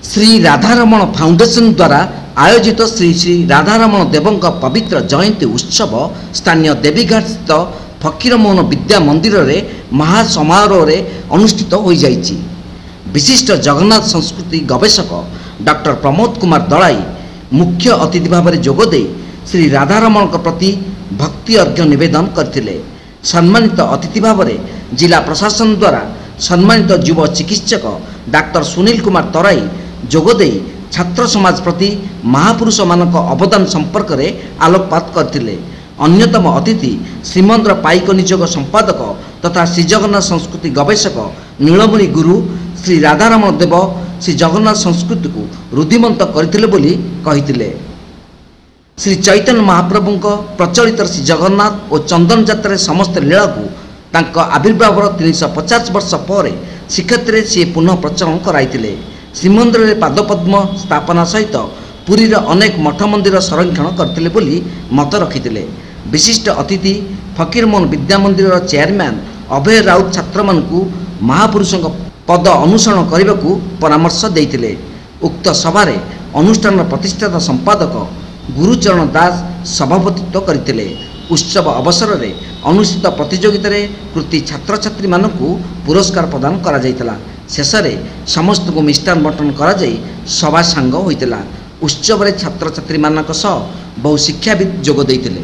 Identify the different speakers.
Speaker 1: Shri Radharaman foundation द्वारा आयोजित श्री श्री राधारमण देव पवित्र जयंती उत्सव स्थानीय देवीघाट स्थित फकीरमोहन विद्या मंदिर रे महासमारोह अनुष्ठित हो जाइछि। विशिष्ट जगन्नाथ संस्कृति गवेषक डॉक्टर प्रमोद कुमार दलाई मुख्य अतिथि भाव में जोगदे श्री राधारमण प्रति भक्ति अर्घ्य निवेदन करथिले। सम्मानित अतिथि भाव में जिला प्रशासन द्वारा सम्मानित युव चिकित्सक डॉक्टर सुनील कुमार तराई जोगदे छात्र समाज प्रति महापुरुष मानक अवदान संपर्क में आलोकपात करथिले। अन्यतम अतिथि श्रीमंदिर पाइक नियोग संपादक तथा श्री जगन्नाथ संस्कृति गवेषक नीलमणि गुरु श्री राधारमण देव श्री जगन्नाथ संस्कृति को रुद्धिमंत करथिले बोली कहिथिले। श्री चैतन्य महाप्रभु प्रचलित श्री जगन्नाथ और चंदन जात्रा समस्त लीला को तांको आविर्भाव 350 वर्ष पर श्रीक्षेत्र सी पुनः प्रचलन कराइथिले। श्रीमंदिर में पादपद्म स्थापना सहित पुरीर अनेक मठ मंदिर संरक्षण करथिले बोली मत रखिथिले। विशिष्ट अतिथि फकीरमोहन विद्या मंदिर चेयरमैन अभय राउत छात्र मानकु महापुरुषों पद अनुसरण करने को परामर्श देइथिले। उक्त सभारे अनुष्ठान प्रतिष्ठाता संपादक गुरुचरण दास सभापतित्व करथिले। उत्सव अवसर में अनुष्ठित प्रतियोगिता कृति छात्र छात्री मानकु पुरस्कार प्रदान करा जाइतला। शेष में समस्त को मिष्टान बंटन करा जाई सभा सांग होइतला। उत्सव में छात्र छात्री मानक सह बहु शिक्षाविद जोग देइथिले।